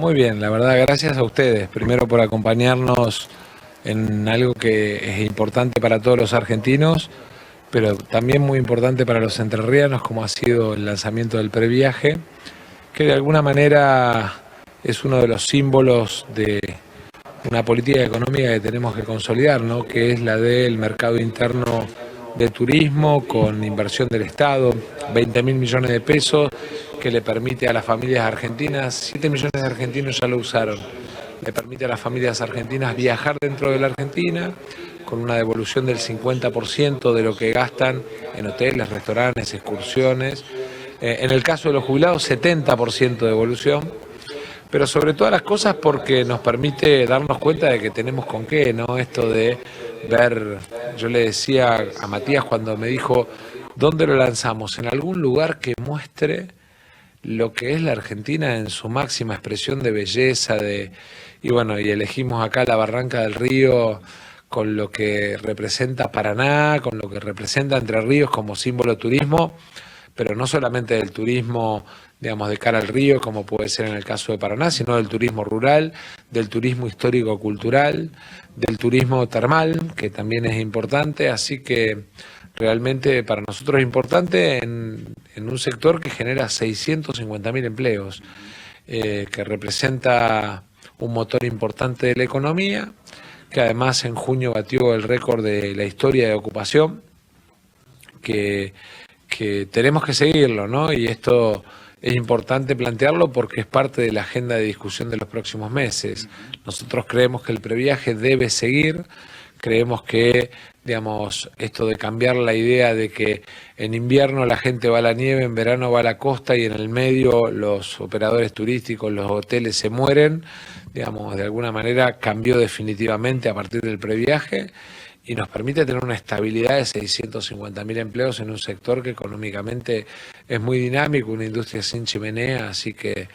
Muy bien, la verdad, gracias a ustedes. Primero por acompañarnos en algo que es importante para todos los argentinos, pero también muy importante para los entrerrianos, como ha sido el lanzamiento del previaje, que de alguna manera es uno de los símbolos de una política económica que tenemos que consolidar, ¿no? Que es la del mercado interno de turismo con inversión del Estado, 20.000 millones de pesos, que le permite a las familias argentinas, 7 millones de argentinos ya lo usaron, le permite a las familias argentinas viajar dentro de la Argentina con una devolución del 50% de lo que gastan en hoteles, restaurantes, excursiones. En el caso de los jubilados, 70% de devolución, pero sobre todas las cosas porque nos permite darnos cuenta de que tenemos con qué, ¿no? Esto de ver, yo le decía a Matías cuando me dijo, ¿dónde lo lanzamos? En algún lugar que muestre lo que es la Argentina en su máxima expresión de belleza, y bueno, y elegimos acá la Barranca del Río con lo que representa Paraná, con lo que representa Entre Ríos como símbolo de turismo, pero no solamente del turismo, digamos, de cara al río, como puede ser en el caso de Paraná, sino del turismo rural, del turismo histórico-cultural, del turismo termal, que también es importante, así que realmente para nosotros es importante en un sector que genera 650.000 empleos, que representa un motor importante de la economía, que además en junio batió el récord de la historia de ocupación, que tenemos que seguirlo, ¿no? Y esto es importante plantearlo porque es parte de la agenda de discusión de los próximos meses. Nosotros creemos que el previaje debe seguir, creemos que, digamos, esto de cambiar la idea de que en invierno la gente va a la nieve, en verano va a la costa y en el medio los operadores turísticos, los hoteles se mueren, digamos, de alguna manera cambió definitivamente a partir del previaje y nos permite tener una estabilidad de 650.000 empleos en un sector que económicamente es muy dinámico, una industria sin chimenea, así que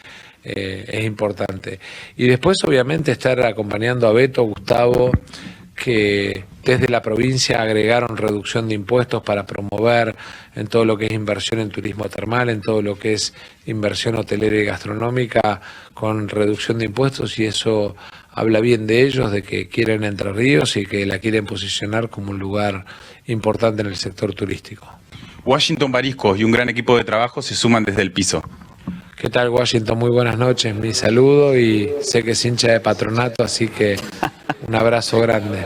es importante. Y después obviamente estar acompañando a Beto, Gustavo, que desde la provincia agregaron reducción de impuestos para promover en todo lo que es inversión en turismo termal, en todo lo que es inversión hotelera y gastronómica con reducción de impuestos, y eso habla bien de ellos, de que quieren Entre Ríos y que la quieren posicionar como un lugar importante en el sector turístico. Washington Barisco y un gran equipo de trabajo se suman desde el piso. ¿Qué tal, Washington? Muy buenas noches, mi saludo, y sé que es hincha de Patronato, así que un abrazo grande.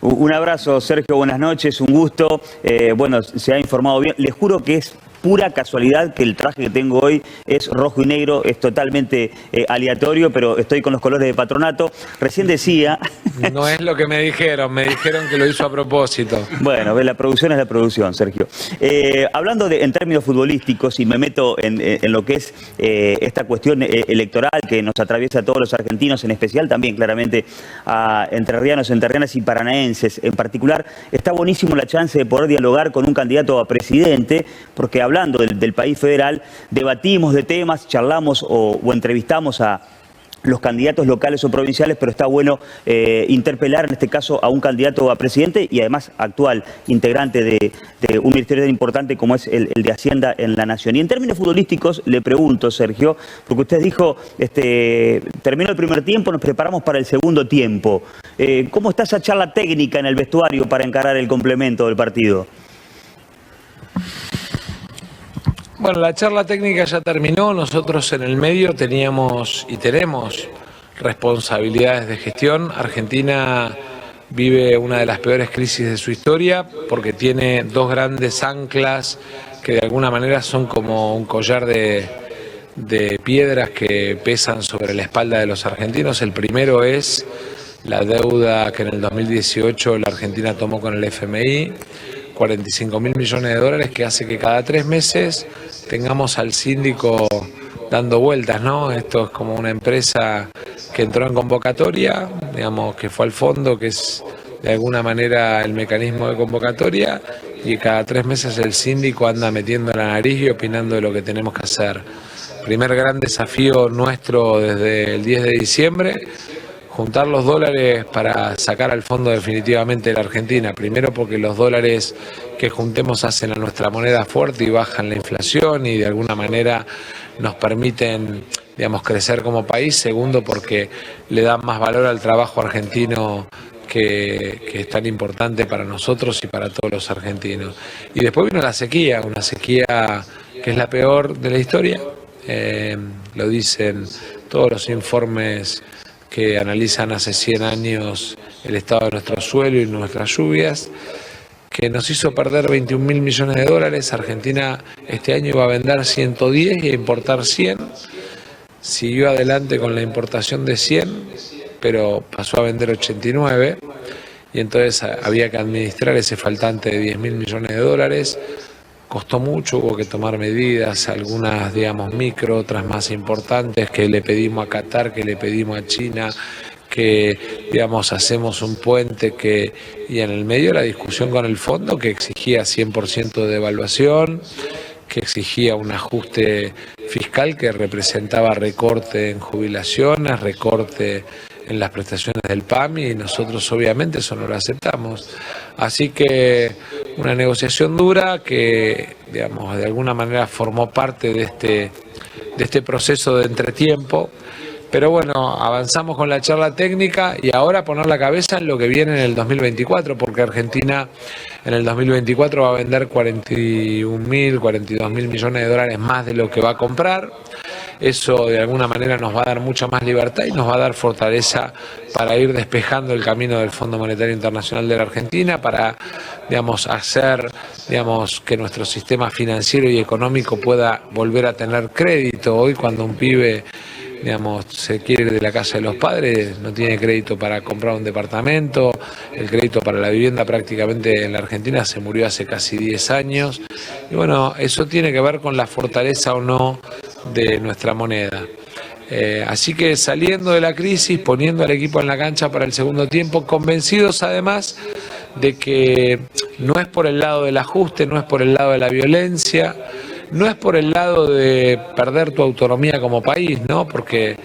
Un abrazo, Sergio, buenas noches, un gusto. Bueno, se ha informado bien. Les juro que es pura casualidad que el traje que tengo hoy es rojo y negro, es totalmente aleatorio, pero estoy con los colores de Patronato. Recién decía... No es lo que me dijeron que lo hizo a propósito. Bueno, la producción es la producción, Sergio. Hablando en términos futbolísticos, y me meto en lo que es esta cuestión electoral que nos atraviesa a todos los argentinos, en especial también claramente a entrerrianos, entrerrianas y paranaenses en particular, está buenísimo la chance de poder dialogar con un candidato a presidente, porque hablando del país federal, debatimos de temas, charlamos o entrevistamos a los candidatos locales o provinciales, pero está bueno interpelar en este caso a un candidato a presidente y además actual integrante de un ministerio tan importante como es el de Hacienda en la Nación. Y en términos futbolísticos le pregunto, Sergio, porque usted dijo, terminó el primer tiempo, nos preparamos para el segundo tiempo. ¿Cómo está esa charla técnica en el vestuario para encarar el complemento del partido? Bueno, la charla técnica ya terminó, nosotros en el medio teníamos y tenemos responsabilidades de gestión. Argentina vive una de las peores crisis de su historia porque tiene dos grandes anclas que de alguna manera son como un collar de piedras que pesan sobre la espalda de los argentinos. El primero es la deuda que en el 2018 la Argentina tomó con el FMI, 45.000 millones de dólares, que hace que cada 3 meses tengamos al síndico dando vueltas, ¿no? Esto es como una empresa que entró en convocatoria, digamos, que fue al fondo, que es de alguna manera el mecanismo de convocatoria, y cada 3 meses el síndico anda metiendo la nariz y opinando de lo que tenemos que hacer. Primer gran desafío nuestro desde el 10 de diciembre, juntar los dólares para sacar al fondo definitivamente de la Argentina. Primero porque los dólares que juntemos hacen a nuestra moneda fuerte y bajan la inflación y de alguna manera nos permiten, digamos, crecer como país. Segundo, porque le dan más valor al trabajo argentino que es tan importante para nosotros y para todos los argentinos. Y después vino la sequía, una sequía que es la peor de la historia. Lo dicen todos los informes que analizan hace 100 años el estado de nuestro suelo y nuestras lluvias, que nos hizo perder 21.000 millones de dólares. Argentina este año iba a vender 110 y a importar 100. Siguió adelante con la importación de 100, pero pasó a vender 89, y entonces había que administrar ese faltante de 10.000 millones de dólares. Costó mucho, hubo que tomar medidas, algunas, digamos, micro, otras más importantes, que le pedimos a Qatar, que le pedimos a China, que, digamos, hacemos un puente y en el medio la discusión con el fondo, que exigía 100% de devaluación, que exigía un ajuste fiscal que representaba recorte en jubilaciones, recorte en las prestaciones del PAMI, y nosotros obviamente eso no lo aceptamos. Así que una negociación dura que, digamos, de alguna manera formó parte de este proceso de entretiempo. Pero bueno, avanzamos con la charla técnica y ahora poner la cabeza en lo que viene en el 2024, porque Argentina en el 2024 va a vender 41.000, 42.000 millones de dólares más de lo que va a comprar. Eso de alguna manera nos va a dar mucha más libertad y nos va a dar fortaleza para ir despejando el camino del Fondo Monetario Internacional de la Argentina, para, digamos, hacer, digamos, que nuestro sistema financiero y económico pueda volver a tener crédito. Hoy, cuando un pibe, digamos, se quiere ir de la casa de los padres, no tiene crédito para comprar un departamento. El crédito para la vivienda prácticamente en la Argentina se murió hace casi 10 años. Y bueno, eso tiene que ver con la fortaleza o no de nuestra moneda. Así que saliendo de la crisis, poniendo al equipo en la cancha para el segundo tiempo, convencidos además de que no es por el lado del ajuste, no es por el lado de la violencia, no es por el lado de perder tu autonomía como país, ¿no? Porque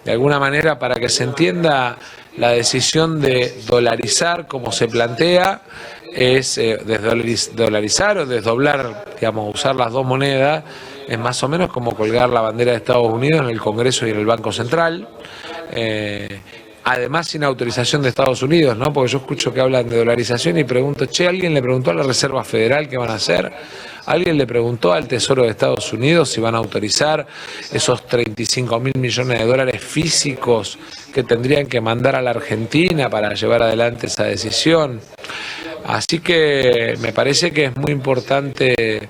de alguna manera, para que se entienda, la decisión de dolarizar como se plantea es desdolarizar o desdoblar, digamos, usar las dos monedas, es más o menos como colgar la bandera de Estados Unidos en el Congreso y en el Banco Central. Además, sin autorización de Estados Unidos, ¿no? Porque yo escucho que hablan de dolarización y pregunto, ¿alguien le preguntó a la Reserva Federal qué van a hacer? ¿Alguien le preguntó al Tesoro de Estados Unidos si van a autorizar esos 35.000 millones de dólares físicos que tendrían que mandar a la Argentina para llevar adelante esa decisión? Así que me parece que es muy importante,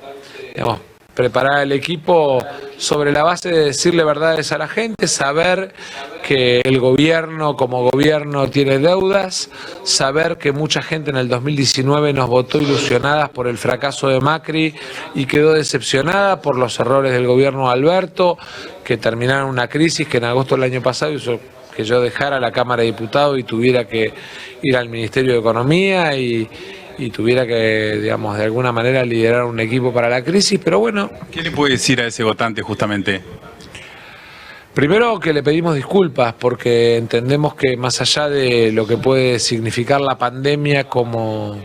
digamos, preparar al equipo sobre la base de decirle verdades a la gente, saber que el gobierno como gobierno tiene deudas, saber que mucha gente en el 2019 nos votó ilusionadas por el fracaso de Macri y quedó decepcionada por los errores del gobierno de Alberto, que terminaron una crisis que en agosto del año pasado hizo que yo dejara la Cámara de Diputados y tuviera que ir al Ministerio de Economía y tuviera que, digamos, de alguna manera liderar un equipo para la crisis, pero bueno. ¿Qué le puede decir a ese votante justamente? Primero, que le pedimos disculpas porque entendemos que más allá de lo que puede significar la pandemia como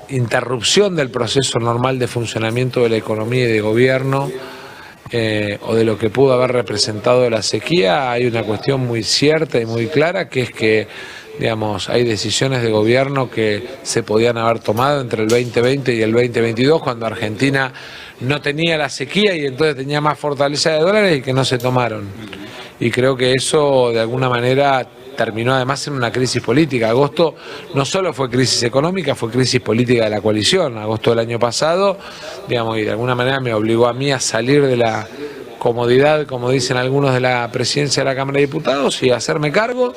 interrupción del proceso normal de funcionamiento de la economía y de gobierno, o de lo que pudo haber representado la sequía, hay una cuestión muy cierta y muy clara, que es que, digamos, hay decisiones de gobierno que se podían haber tomado entre el 2020 y el 2022, cuando Argentina no tenía la sequía y entonces tenía más fortaleza de dólares, y que no se tomaron. Y creo que eso de alguna manera terminó además en una crisis política. Agosto no solo fue crisis económica, fue crisis política de la coalición. Agosto del año pasado, digamos, y de alguna manera me obligó a mí a salir de la comodidad, como dicen algunos, de la presidencia de la Cámara de Diputados y a hacerme cargo,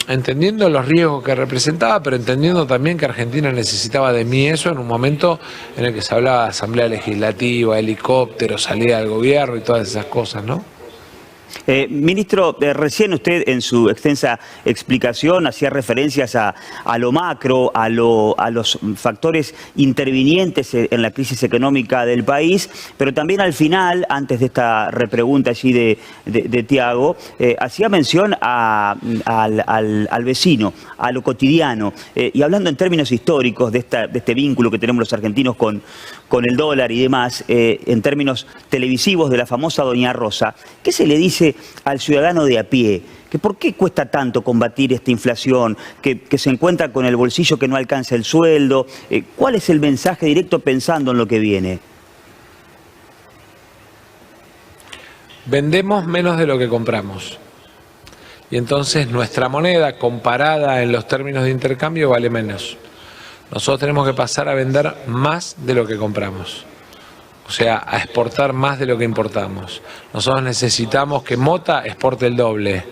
entendiendo los riesgos que representaba, pero entendiendo también que Argentina necesitaba de mí eso en un momento en el que se hablaba de asamblea legislativa, helicópteros, salida del gobierno y todas esas cosas, ¿no? Ministro, recién usted en su extensa explicación hacía referencias a lo macro, a los factores intervinientes en la crisis económica del país, pero también al final, antes de esta repregunta allí de Tiago, hacía mención al vecino, a lo cotidiano, y hablando en términos históricos de este vínculo que tenemos los argentinos con el dólar y demás, en términos televisivos de la famosa Doña Rosa, ¿qué se le dice al ciudadano de a pie? Que ¿por qué cuesta tanto combatir esta inflación? Que se encuentra con el bolsillo que no alcanza el sueldo. ¿Cuál es el mensaje directo pensando en lo que viene? Vendemos menos de lo que compramos. Y entonces nuestra moneda, comparada en los términos de intercambio, vale menos. Nosotros tenemos que pasar a vender más de lo que compramos. O sea, a exportar más de lo que importamos. Nosotros necesitamos que Mota exporte el doble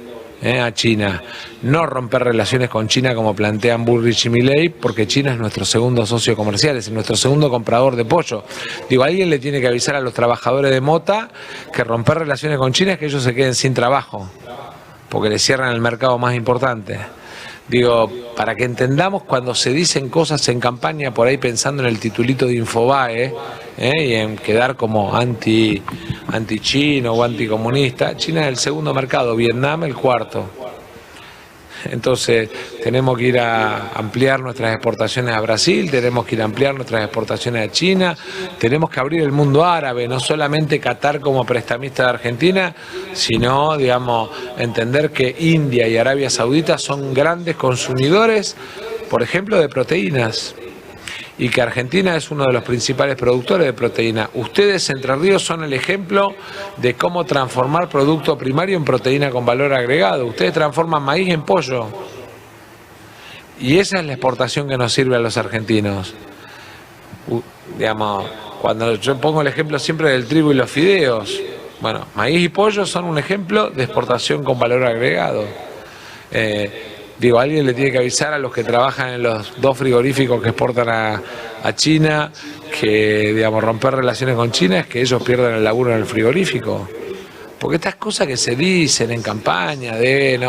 a China. No romper relaciones con China como plantean Bullrich y Milei, porque China es nuestro segundo socio comercial, es nuestro segundo comprador de pollo. Digo, alguien le tiene que avisar a los trabajadores de Mota que romper relaciones con China es que ellos se queden sin trabajo, porque le cierran el mercado más importante. Digo, para que entendamos cuando se dicen cosas en campaña, por ahí pensando en el titulito de Infobae, y en quedar como anti-chino o anticomunista, China es el segundo mercado, Vietnam el cuarto. Entonces tenemos que ir a ampliar nuestras exportaciones a Brasil, tenemos que ir a ampliar nuestras exportaciones a China, tenemos que abrir el mundo árabe, no solamente Qatar como prestamista de Argentina, sino, digamos, entender que India y Arabia Saudita son grandes consumidores, por ejemplo, de proteínas. Y que Argentina es uno de los principales productores de proteína. Ustedes, Entre Ríos, son el ejemplo de cómo transformar producto primario en proteína con valor agregado. Ustedes transforman maíz en pollo. Y esa es la exportación que nos sirve a los argentinos. Digamos, cuando yo pongo el ejemplo siempre del trigo y los fideos, bueno, maíz y pollo son un ejemplo de exportación con valor agregado. Digo, alguien le tiene que avisar a los que trabajan en los 2 frigoríficos que exportan a China que, digamos, romper relaciones con China es que ellos pierdan el laburo en el frigorífico. Porque estas cosas que se dicen en campaña de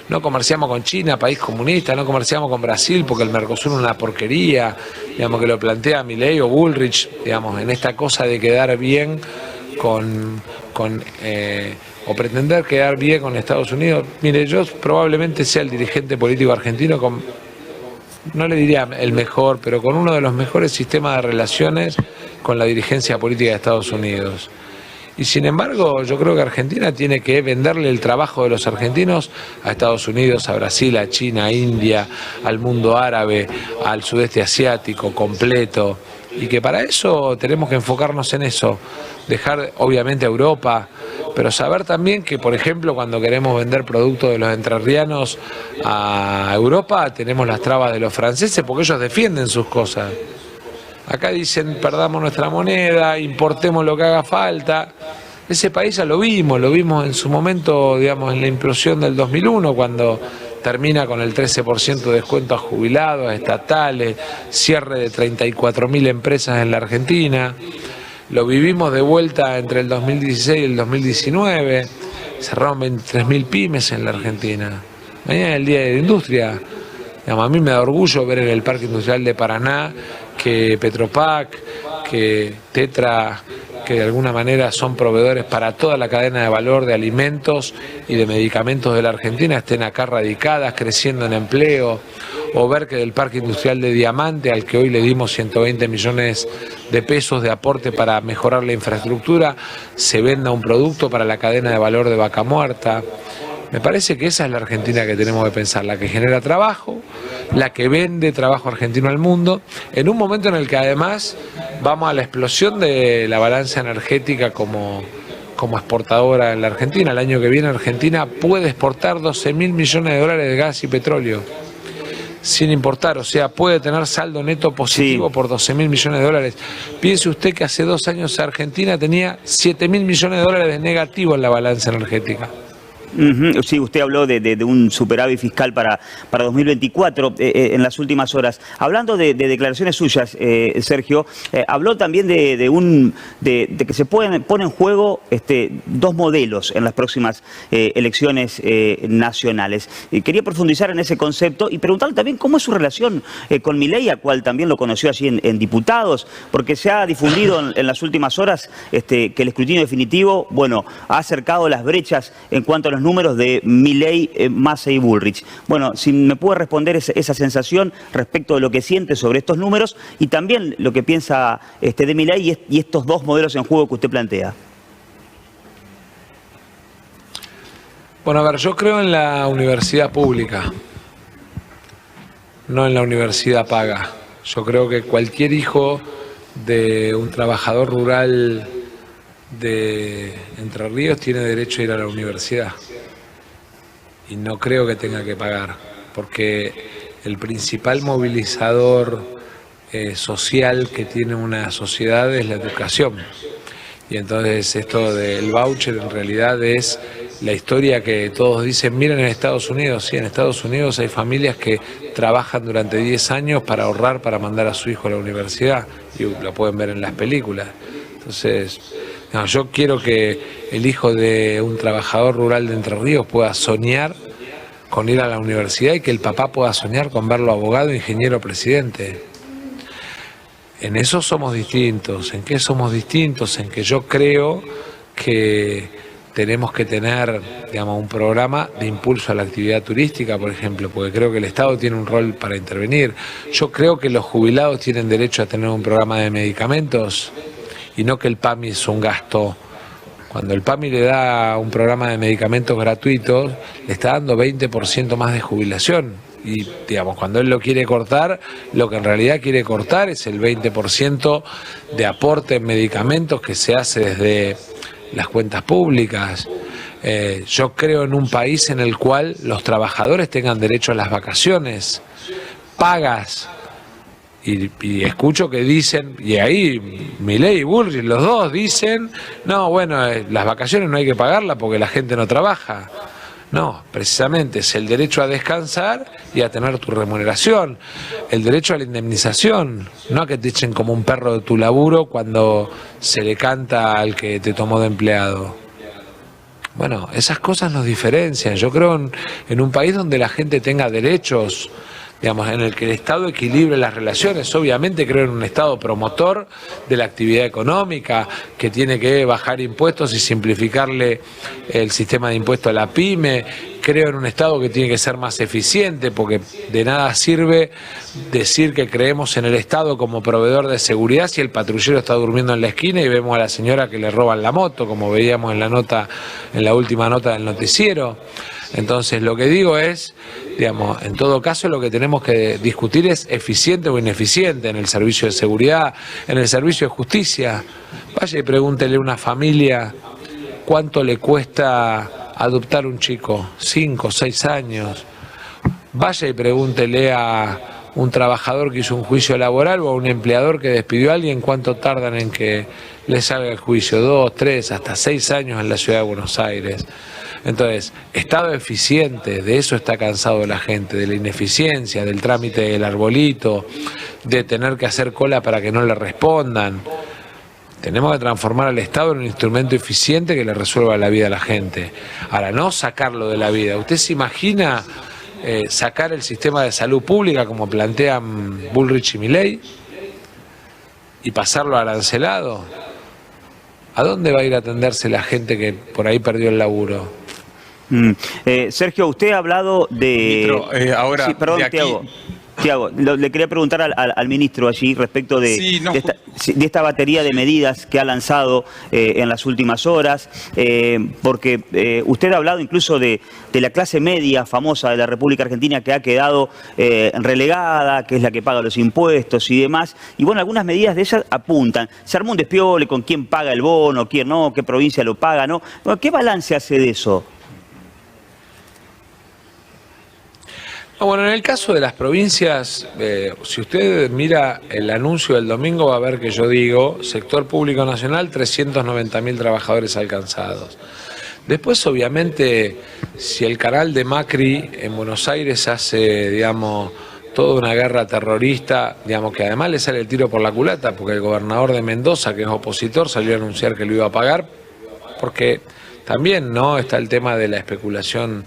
no comerciamos con China, país comunista, no comerciamos con Brasil porque el Mercosur es una porquería, digamos, que lo plantea Milei o Bullrich, digamos, en esta cosa de quedar bien o pretender quedar bien con Estados Unidos. Mire, yo probablemente sea el dirigente político argentino con, no le diría el mejor, pero con uno de los mejores sistemas de relaciones con la dirigencia política de Estados Unidos. Y sin embargo, yo creo que Argentina tiene que venderle el trabajo de los argentinos a Estados Unidos, a Brasil, a China, a India, al mundo árabe, al sudeste asiático completo. Y que para eso tenemos que enfocarnos en eso, dejar obviamente a Europa, pero saber también que, por ejemplo, cuando queremos vender productos de los entrerrianos a Europa, tenemos las trabas de los franceses porque ellos defienden sus cosas. Acá dicen, perdamos nuestra moneda, importemos lo que haga falta. Ese país ya lo vimos en su momento, digamos, en la implosión del 2001, cuando termina con el 13% de descuento a jubilados, a estatales, cierre de 34.000 empresas en la Argentina. Lo vivimos de vuelta entre el 2016 y el 2019, cerraron 23.000 pymes en la Argentina. Mañana es el Día de la Industria. Digamos, a mí me da orgullo ver en el Parque Industrial de Paraná que Petropac, que Tetra, que de alguna manera son proveedores para toda la cadena de valor de alimentos y de medicamentos de la Argentina, estén acá radicadas, creciendo en empleo, o ver que del Parque Industrial de Diamante, al que hoy le dimos 120 millones de pesos de aporte para mejorar la infraestructura, se venda un producto para la cadena de valor de Vaca Muerta. Me parece que esa es la Argentina que tenemos que pensar, la que genera trabajo, la que vende trabajo argentino al mundo, en un momento en el que además vamos a la explosión de la balanza energética como exportadora en la Argentina. El año que viene Argentina puede exportar 12.000 millones de dólares de gas y petróleo sin importar, o sea, puede tener saldo neto positivo por 12.000 millones de dólares. Piense usted que hace 2 años Argentina tenía 7.000 millones de dólares de negativo en la balanza energética. Sí, usted habló de un superávit fiscal para 2024 en las últimas horas. Hablando de declaraciones suyas, Sergio, habló también de que se pone en juego dos modelos en las próximas elecciones nacionales. Quería profundizar en ese concepto y preguntarle también cómo es su relación con Milei, a cual también lo conoció allí en Diputados, porque se ha difundido en las últimas horas que el escrutinio definitivo, bueno, ha acercado las brechas en cuanto a los números de Milei, Massa y Bullrich. Bueno, si me puede responder esa sensación respecto de lo que siente sobre estos números y también lo que piensa de Milei y estos dos modelos en juego que usted plantea. Bueno, a ver, yo creo en la universidad pública, no en la universidad paga. Yo creo que cualquier hijo de un trabajador rural de Entre Ríos tiene derecho a ir a la universidad. Y no creo que tenga que pagar, porque el principal movilizador social que tiene una sociedad es la educación. Y entonces esto del voucher en realidad es la historia que todos dicen, miren en Estados Unidos. Sí, en Estados Unidos hay familias que trabajan durante 10 años para ahorrar para mandar a su hijo a la universidad, y lo pueden ver en las películas. Entonces, no, yo quiero que el hijo de un trabajador rural de Entre Ríos pueda soñar con ir a la universidad y que el papá pueda soñar con verlo abogado, ingeniero, presidente. En eso somos distintos. ¿En qué somos distintos? En que yo creo que tenemos que tener, digamos, un programa de impulso a la actividad turística, por ejemplo, porque creo que el Estado tiene un rol para intervenir. Yo creo que los jubilados tienen derecho a tener un programa de medicamentos y no que el PAMI es un gasto. Cuando el PAMI le da un programa de medicamentos gratuitos, le está dando 20% más de jubilación. Y, digamos, cuando él lo quiere cortar, lo que en realidad quiere cortar es el 20% de aporte en medicamentos que se hace desde las cuentas públicas. Yo creo en un país en el cual los trabajadores tengan derecho a las vacaciones pagas. Y escucho que dicen, y ahí Milei y Bullrich, los dos dicen, no, bueno, las vacaciones no hay que pagarlas porque la gente no trabaja. No, precisamente es el derecho a descansar y a tener tu remuneración, el derecho a la indemnización, no a que te echen como un perro de tu laburo cuando se le canta al que te tomó de empleado. Bueno, esas cosas nos diferencian. Yo creo en un país donde la gente tenga derechos, digamos, en el que el Estado equilibre las relaciones. Obviamente creo en un Estado promotor de la actividad económica, que tiene que bajar impuestos y simplificarle el sistema de impuestos a la pyme. Creo en un Estado que tiene que ser más eficiente, porque de nada sirve decir que creemos en el Estado como proveedor de seguridad si el patrullero está durmiendo en la esquina y vemos a la señora que le roban la moto, como veíamos en la última nota del noticiero. Entonces, lo que digo es, digamos, en todo caso lo que tenemos que discutir es eficiente o ineficiente en el servicio de seguridad, en el servicio de justicia. Vaya y pregúntele a una familia cuánto le cuesta adoptar un chico, 5, 6 años. Vaya y pregúntele a un trabajador que hizo un juicio laboral o a un empleador que despidió a alguien cuánto tardan en que le salga el juicio, 2, 3, hasta 6 años en la ciudad de Buenos Aires. Entonces, Estado eficiente, de eso está cansado la gente, de la ineficiencia, del trámite del arbolito, de tener que hacer cola para que no le respondan. Tenemos que transformar al Estado en un instrumento eficiente que le resuelva la vida a la gente. Ahora, no sacarlo de la vida. ¿Usted se imagina sacar el sistema de salud pública como plantean Bullrich y Milei y pasarlo arancelado? ¿A dónde va a ir a atenderse la gente que por ahí perdió el laburo? Sergio, usted ha hablado de... Ministro, ahora, sí, perdón, de aquí... Tiago, le quería preguntar al ministro allí respecto de esta batería de medidas que ha lanzado en las últimas horas, porque usted ha hablado incluso de la clase media famosa de la República Argentina que ha quedado relegada, que es la que paga los impuestos y demás, y bueno, algunas medidas de ellas apuntan. Se armó un despiole con quién paga el bono, quién no, qué provincia lo paga, ¿no? Bueno, ¿qué balance hace de eso? Bueno, en el caso de las provincias, si usted mira el anuncio del domingo va a ver que yo digo, sector público nacional, 390.000 trabajadores alcanzados. Después, obviamente, si el canal de Macri en Buenos Aires hace, digamos, toda una guerra terrorista, digamos, que además le sale el tiro por la culata, porque el gobernador de Mendoza, que es opositor, salió a anunciar que lo iba a pagar, porque también, ¿no?, está el tema de la especulación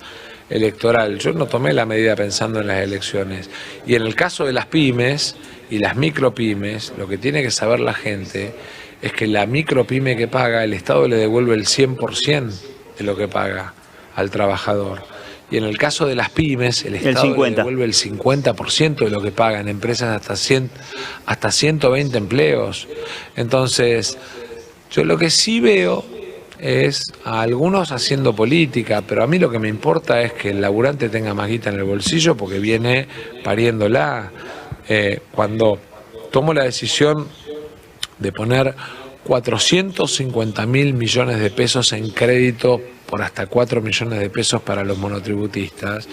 electoral. Yo no tomé la medida pensando en las elecciones. Y en el caso de las pymes y las micropymes, lo que tiene que saber la gente es que la micropyme que paga, el Estado le devuelve el 100% de lo que paga al trabajador. Y en el caso de las pymes, el Estado le devuelve el 50% de lo que paga en empresas hasta 120 empleos. Entonces, yo lo que sí veo es a algunos haciendo política, pero a mí lo que me importa es que el laburante tenga más guita en el bolsillo porque viene pariéndola. Cuando tomo la decisión de poner 450.000 millones de pesos en crédito por hasta 4 millones de pesos para los monotributistas,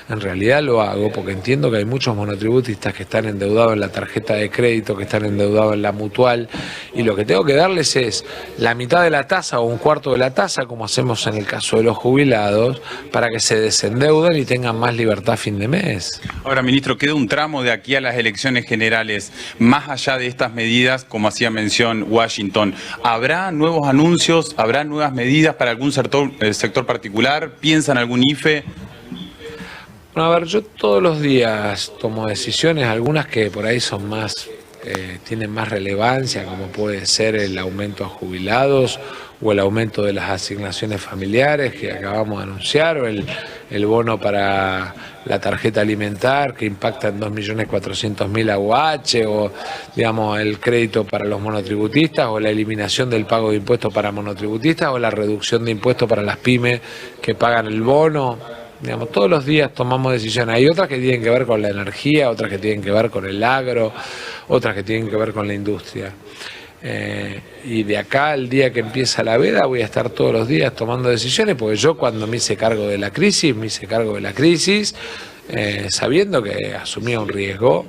en realidad lo hago porque entiendo que hay muchos monotributistas que están endeudados en la tarjeta de crédito, que están endeudados en la mutual, y lo que tengo que darles es la mitad de la tasa o un cuarto de la tasa, como hacemos en el caso de los jubilados, para que se desendeuden y tengan más libertad a fin de mes. Ahora, ministro, queda un tramo de aquí a las elecciones generales. Más allá de estas medidas, como hacía mención Washington, ¿habrá nuevos anuncios, habrá nuevas medidas para algún sector particular? ¿Piensan algún IFE? Bueno, a ver, yo todos los días tomo decisiones, algunas que por ahí son más, tienen más relevancia, como puede ser el aumento a jubilados o el aumento de las asignaciones familiares que acabamos de anunciar, o el bono para la tarjeta alimentar que impacta en 2.400.000 AUH, o digamos el crédito para los monotributistas, o la eliminación del pago de impuestos para monotributistas, o la reducción de impuestos para las pymes que pagan el bono. Digamos, todos los días tomamos decisiones. Hay otras que tienen que ver con la energía, otras que tienen que ver con el agro, otras que tienen que ver con la industria. Y de acá al día que empieza la veda voy a estar todos los días tomando decisiones, porque yo cuando me hice cargo de la crisis, sabiendo que asumía un riesgo,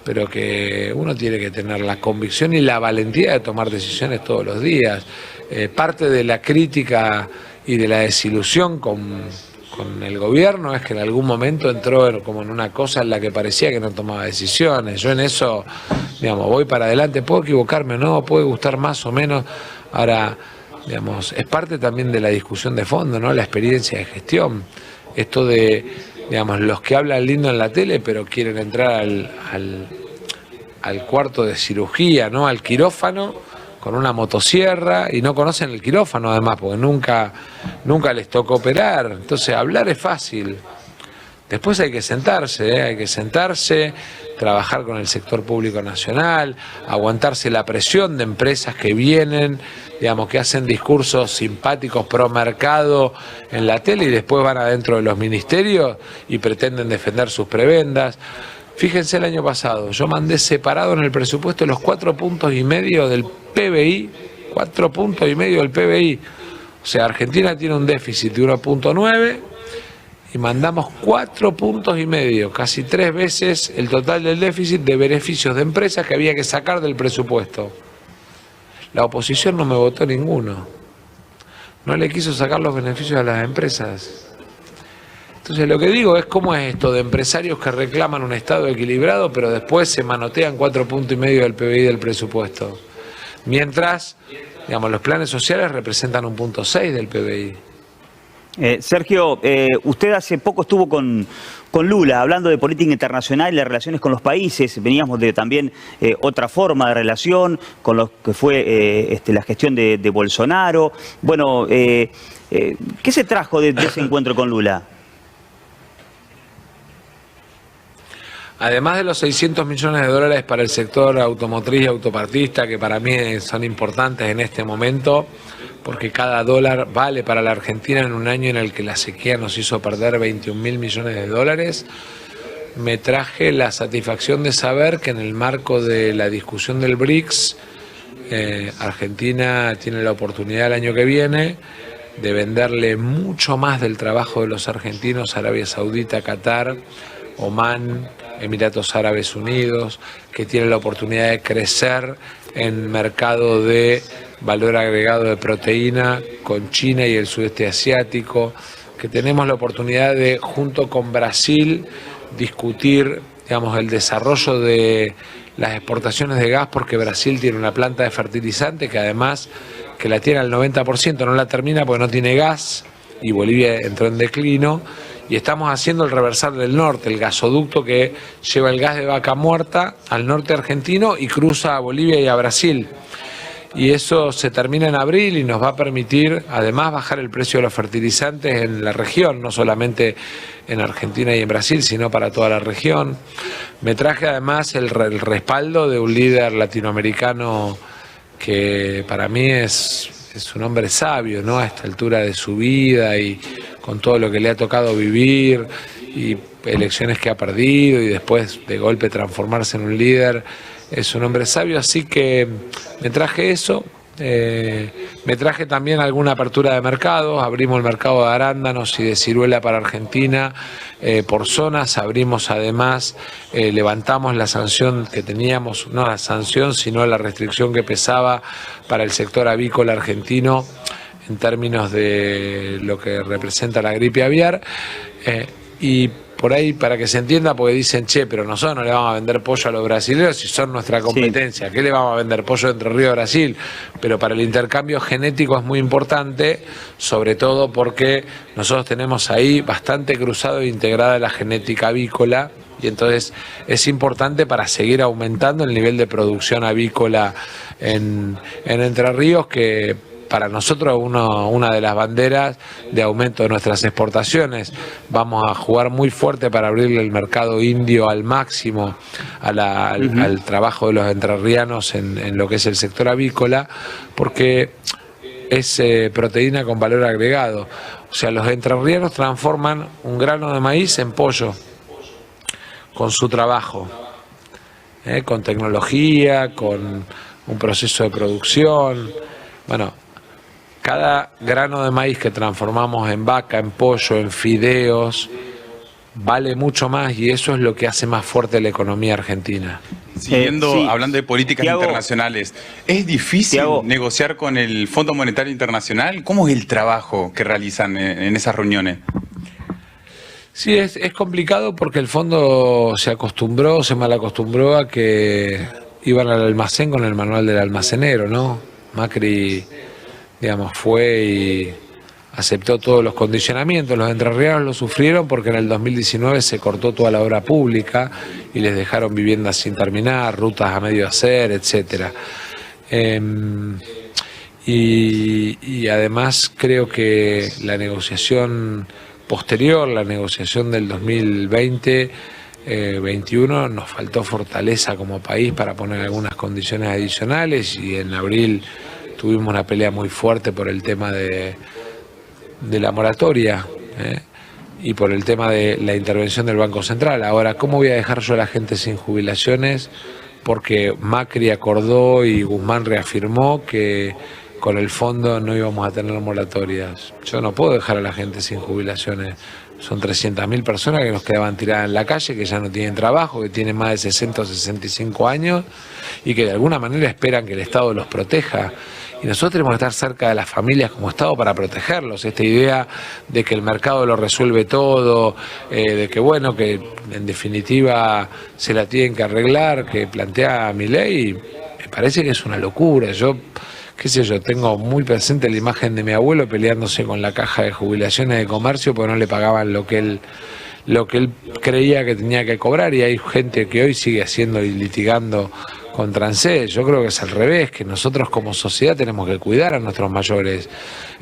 pero que uno tiene que tener la convicción y la valentía de tomar decisiones todos los días. Parte de la crítica y de la desilusión con el gobierno es que en algún momento entró como en una cosa en la que parecía que no tomaba decisiones. Yo en eso, digamos, voy para adelante, puedo equivocarme o no, puede gustar más o menos. Ahora, digamos, es parte también de la discusión de fondo, ¿no? La experiencia de gestión. Esto de, digamos, los que hablan lindo en la tele pero quieren entrar al cuarto de cirugía, ¿no? Al quirófano, con una motosierra, y no conocen el quirófano además, porque nunca les tocó operar. Entonces hablar es fácil. Después hay que sentarse, trabajar con el sector público nacional, aguantarse la presión de empresas que vienen, digamos, que hacen discursos simpáticos pro mercado en la tele y después van adentro de los ministerios y pretenden defender sus prebendas. Fíjense, el año pasado yo mandé separado en el presupuesto los 4,5 puntos del PBI, 4,5 puntos del PBI. O sea, Argentina tiene un déficit de 1,9 y mandamos 4,5 puntos, casi 3 veces el total del déficit de beneficios de empresas que había que sacar del presupuesto. La oposición no me votó ninguno. No le quiso sacar los beneficios a las empresas. Entonces lo que digo es cómo es esto de empresarios que reclaman un Estado equilibrado pero después se manotean 4,5 puntos del PBI del presupuesto. Mientras, digamos, los planes sociales representan 1,6 puntos del PBI. Sergio, usted hace poco estuvo con Lula hablando de política internacional y las relaciones con los países. Veníamos de también otra forma de relación con lo que fue la gestión de Bolsonaro. Bueno, ¿qué se trajo de ese encuentro con Lula? Además de los 600 millones de dólares para el sector automotriz y autopartista, que para mí son importantes en este momento, porque cada dólar vale para la Argentina en un año en el que la sequía nos hizo perder 21.000 millones de dólares, me traje la satisfacción de saber que en el marco de la discusión del BRICS, Argentina tiene la oportunidad el año que viene de venderle mucho más del trabajo de los argentinos a Arabia Saudita, Qatar, Omán, Emiratos Árabes Unidos, que tienen la oportunidad de crecer en mercado de valor agregado de proteína con China y el sudeste asiático, que tenemos la oportunidad de, junto con Brasil, discutir, digamos, el desarrollo de las exportaciones de gas, porque Brasil tiene una planta de fertilizante que además que la tiene al 90%, no la termina porque no tiene gas, y Bolivia entró en declino, y estamos haciendo el reversal del norte, el gasoducto que lleva el gas de Vaca Muerta al norte argentino y cruza a Bolivia y a Brasil. Y eso se termina en abril y nos va a permitir además bajar el precio de los fertilizantes en la región, no solamente en Argentina y en Brasil, sino para toda la región. Me traje además el respaldo de un líder latinoamericano que para mí es un hombre sabio, ¿no? A esta altura de su vida y con todo lo que le ha tocado vivir y elecciones que ha perdido y después de golpe transformarse en un líder. Es un hombre sabio, así que me traje eso. Me traje también alguna apertura de mercados. Abrimos el mercado de arándanos y de ciruela para Argentina por zonas. Abrimos además, levantamos la sanción que teníamos, no la sanción, sino la restricción que pesaba para el sector avícola argentino en términos de lo que representa la gripe aviar. Y por ahí, para que se entienda, porque dicen, che, pero nosotros no le vamos a vender pollo a los brasileños si son nuestra competencia. Sí. ¿Qué le vamos a vender? Pollo de Entre Ríos a Brasil. Pero para el intercambio genético es muy importante, sobre todo porque nosotros tenemos ahí bastante cruzado e integrada la genética avícola, y entonces es importante para seguir aumentando el nivel de producción avícola en Entre Ríos, que para nosotros una de las banderas de aumento de nuestras exportaciones. Vamos a jugar muy fuerte para abrirle el mercado indio al máximo al trabajo de los entrerrianos en lo que es el sector avícola, porque es proteína con valor agregado. O sea, los entrerrianos transforman un grano de maíz en pollo con su trabajo, con tecnología, con un proceso de producción. Bueno, cada grano de maíz que transformamos en vaca, en pollo, en fideos, vale mucho más, y eso es lo que hace más fuerte la economía argentina. Siguiendo, sí. hablando de políticas Thiago, internacionales, ¿es difícil negociar con el Fondo Monetario Internacional? ¿Cómo es el trabajo que realizan en esas reuniones? Sí, es complicado porque el fondo se malacostumbró a que iban al almacén con el manual del almacenero, ¿no? Macri, digamos, fue y aceptó todos los condicionamientos. Los entrerrianos lo sufrieron porque en el 2019 se cortó toda la obra pública y les dejaron viviendas sin terminar, rutas a medio hacer, etcétera. Y además creo que la negociación posterior, la negociación del 2020-21, nos faltó fortaleza como país para poner algunas condiciones adicionales, y en abril tuvimos una pelea muy fuerte por el tema de la moratoria y por el tema de la intervención del Banco Central. Ahora, ¿cómo voy a dejar yo a la gente sin jubilaciones? Porque Macri acordó y Guzmán reafirmó que con el fondo no íbamos a tener moratorias. Yo no puedo dejar a la gente sin jubilaciones. Son 300.000 personas que nos quedaban tiradas en la calle, que ya no tienen trabajo, que tienen más de 60 o 65 años y que de alguna manera esperan que el Estado los proteja. Y nosotros tenemos que estar cerca de las familias como Estado para protegerlos. Esta idea de que el mercado lo resuelve todo, de que bueno, que en definitiva se la tienen que arreglar, que plantea Milei, me parece que es una locura. Yo, qué sé yo, tengo muy presente la imagen de mi abuelo peleándose con la caja de jubilaciones de comercio porque no le pagaban lo que él creía que tenía que cobrar, y hay gente que hoy sigue haciendo y litigando contra ANSES. Yo creo que es al revés, que nosotros como sociedad tenemos que cuidar a nuestros mayores.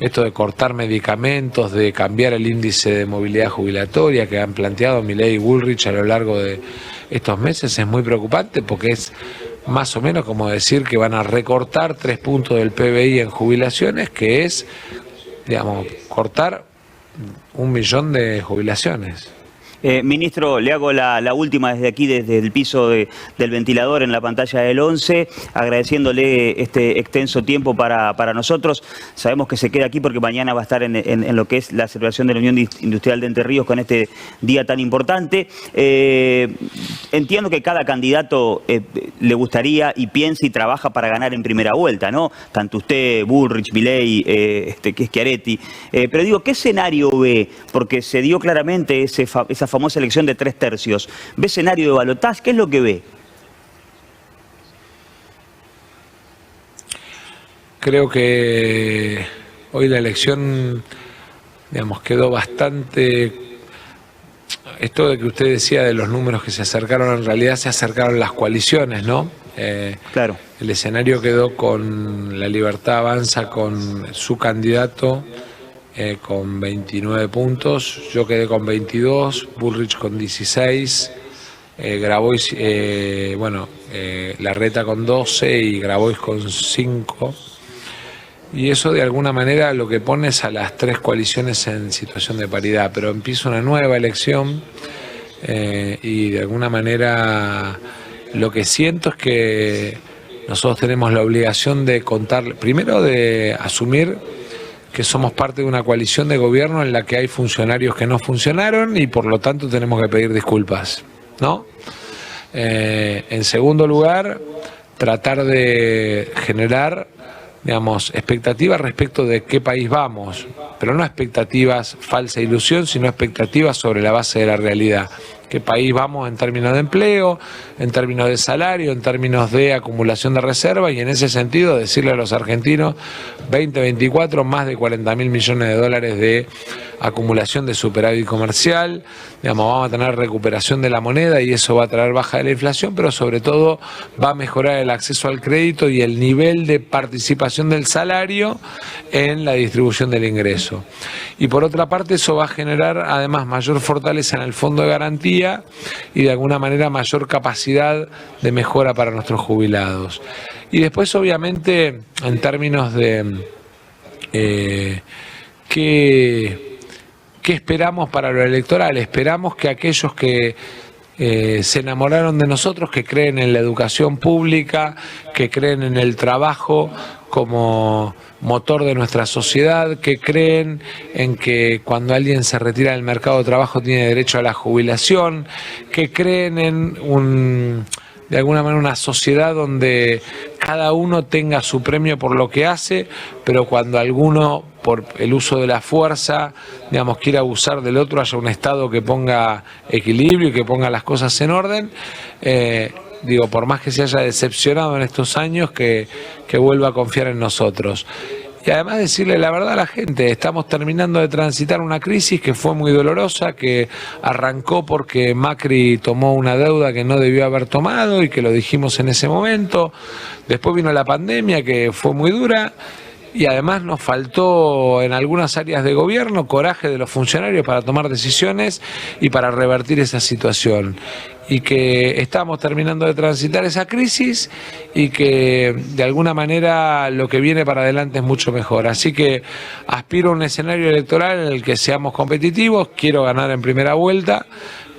Esto de cortar medicamentos, de cambiar el índice de movilidad jubilatoria que han planteado Milei y Bullrich a lo largo de estos meses es muy preocupante, porque es más o menos como decir que van a recortar 3 puntos del PBI en jubilaciones, que es, digamos, cortar 1 millón de jubilaciones. Ministro, le hago la última desde aquí, desde el piso del ventilador en la pantalla del 11, agradeciéndole este extenso tiempo para nosotros. Sabemos que se queda aquí porque mañana va a estar en lo que es la celebración de la Unión Industrial de Entre Ríos con este día tan importante. Entiendo que cada candidato le gustaría y piensa y trabaja para ganar en primera vuelta, ¿no? Tanto usted, Bullrich, Milei, que es Schiaretti. Pero digo, ¿qué escenario ve? Porque se dio claramente esa famosa elección de 3/3. ¿Ve escenario de balotaje? ¿Qué es lo que ve? Creo que hoy la elección, digamos, quedó bastante... Esto de que usted decía de los números que se acercaron, en realidad se acercaron las coaliciones, ¿no? Claro. El escenario quedó con La Libertad Avanza, con su candidato, con 29 puntos, yo quedé con 22, Bullrich con 16, Grabois, Larreta con 12 y Grabois con 5. Y eso de alguna manera lo que pone es a las tres coaliciones en situación de paridad, pero empieza una nueva elección y de alguna manera lo que siento es que nosotros tenemos la obligación de contar, primero de asumir que somos parte de una coalición de gobierno en la que hay funcionarios que no funcionaron y por lo tanto tenemos que pedir disculpas, ¿no? En segundo lugar, tratar de generar, digamos, expectativas respecto de qué país vamos, pero no expectativas falsa ilusión, sino expectativas sobre la base de la realidad. ¿Qué país vamos en términos de empleo, en términos de salario, en términos de acumulación de reservas? Y en ese sentido decirle a los argentinos, 2024, más de 40.000 millones de dólares de acumulación de superávit comercial, digamos, vamos a tener recuperación de la moneda y eso va a traer baja de la inflación, pero sobre todo va a mejorar el acceso al crédito y el nivel de participación del salario en la distribución del ingreso. Y por otra parte eso va a generar además mayor fortaleza en el fondo de garantía y de alguna manera mayor capacidad de mejora para nuestros jubilados. Y después obviamente en términos de ¿qué esperamos para lo electoral? Esperamos que aquellos que se enamoraron de nosotros, que creen en la educación pública, que creen en el trabajo como motor de nuestra sociedad, que creen en que cuando alguien se retira del mercado de trabajo tiene derecho a la jubilación, que creen en de alguna manera una sociedad donde cada uno tenga su premio por lo que hace, pero cuando alguno por el uso de la fuerza, digamos, quiere abusar del otro, haya un Estado que ponga equilibrio y que ponga las cosas en orden. Digo, por más que se haya decepcionado en estos años, que vuelva a confiar en nosotros. Y además decirle la verdad a la gente, estamos terminando de transitar una crisis que fue muy dolorosa, que arrancó porque Macri tomó una deuda que no debió haber tomado y que lo dijimos en ese momento. Después vino la pandemia que fue muy dura y además nos faltó en algunas áreas de gobierno coraje de los funcionarios para tomar decisiones y para revertir esa situación. Y que estamos terminando de transitar esa crisis y que de alguna manera lo que viene para adelante es mucho mejor. Así que aspiro a un escenario electoral en el que seamos competitivos, quiero ganar en primera vuelta,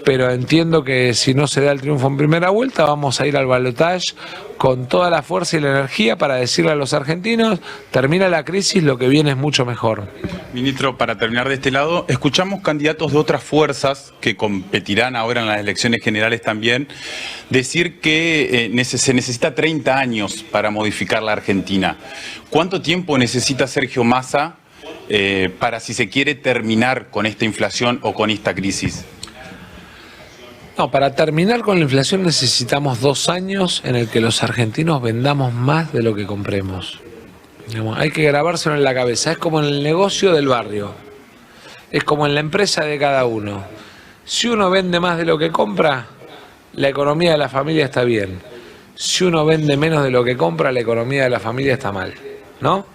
pero entiendo que si no se da el triunfo en primera vuelta vamos a ir al balotaje con toda la fuerza y la energía para decirle a los argentinos, termina la crisis, lo que viene es mucho mejor. Ministro, para terminar de este lado, escuchamos candidatos de otras fuerzas que competirán ahora en las elecciones generales también, decir que se necesita 30 años para modificar la Argentina. ¿Cuánto tiempo necesita Sergio Massa para, si se quiere, terminar con esta inflación o con esta crisis? No, para terminar con la inflación necesitamos 2 años en el que los argentinos vendamos más de lo que compremos. Digamos, hay que grabárselo en la cabeza. Es como en el negocio del barrio. Es como en la empresa de cada uno. Si uno vende más de lo que compra, la economía de la familia está bien. Si uno vende menos de lo que compra, la economía de la familia está mal, ¿no?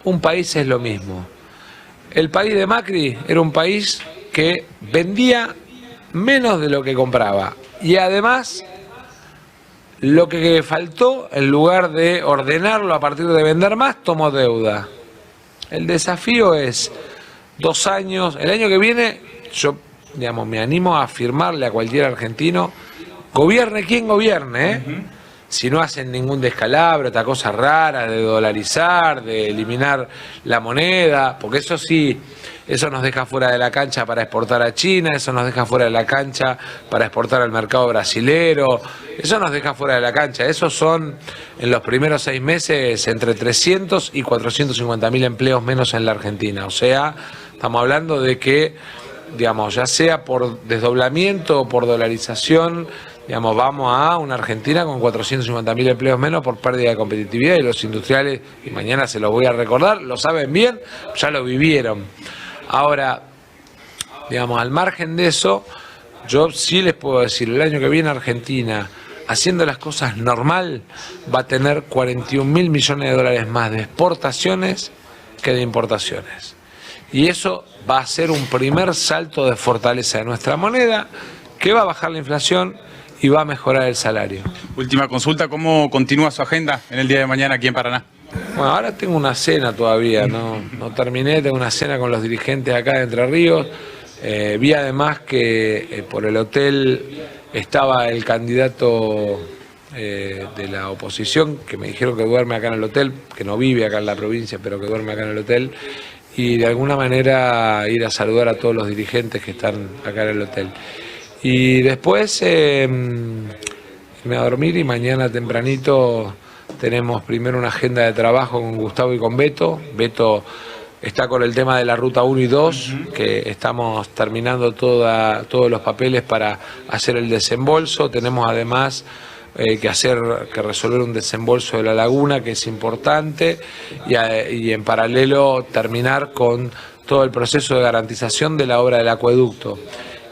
Un país es lo mismo. El país de Macri era un país que vendía menos de lo que compraba y además lo que faltó, en lugar de ordenarlo a partir de vender más, tomó deuda. El desafío es 2 años, el año que viene yo digamos, me animo a afirmarle a cualquier argentino, gobierne quien gobierne, si no hacen ningún descalabro, esta cosa rara de dolarizar, de eliminar la moneda, porque eso sí, eso nos deja fuera de la cancha para exportar a China, eso nos deja fuera de la cancha para exportar al mercado brasilero, eso nos deja fuera de la cancha. Esos son, en los primeros 6 meses, entre 300 y 450.000 empleos menos en la Argentina. O sea, estamos hablando de que, digamos, ya sea por desdoblamiento o por dolarización, digamos, vamos a una Argentina con 450.000 empleos menos por pérdida de competitividad, y los industriales, y mañana se los voy a recordar, lo saben bien, ya lo vivieron. Ahora, digamos, al margen de eso, yo sí les puedo decir, el año que viene Argentina, haciendo las cosas normal, va a tener 41.000 millones de dólares más de exportaciones que de importaciones. Y eso va a ser un primer salto de fortaleza de nuestra moneda, que va a bajar la inflación y va a mejorar el salario. Última consulta, ¿cómo continúa su agenda en el día de mañana aquí en Paraná? Bueno, ahora tengo una cena todavía, no terminé, tengo una cena con los dirigentes acá de Entre Ríos. Vi además que por el hotel estaba el candidato de la oposición, que me dijeron que duerme acá en el hotel, que no vive acá en la provincia, pero que duerme acá en el hotel, y de alguna manera ir a saludar a todos los dirigentes que están acá en el hotel. Y después irme a dormir, y mañana tempranito tenemos primero una agenda de trabajo con Gustavo y con Beto. Beto está con el tema de la ruta 1 y 2, que estamos terminando todos los papeles para hacer el desembolso. Tenemos además que resolver un desembolso de la laguna, que es importante, y en paralelo terminar con todo el proceso de garantización de la obra del acueducto.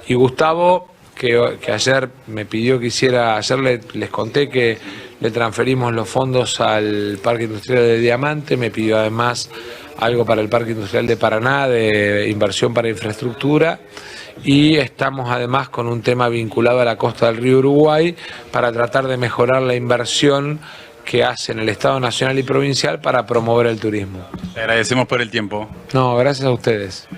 Y Gustavo, que ayer me pidió que hiciera, ayer les conté que le transferimos los fondos al Parque Industrial de Diamante, me pidió además algo para el Parque Industrial de Paraná, de inversión para infraestructura, y estamos además con un tema vinculado a la costa del río Uruguay para tratar de mejorar la inversión que hacen el Estado Nacional y Provincial para promover el turismo. Le agradecemos por el tiempo. No, gracias a ustedes.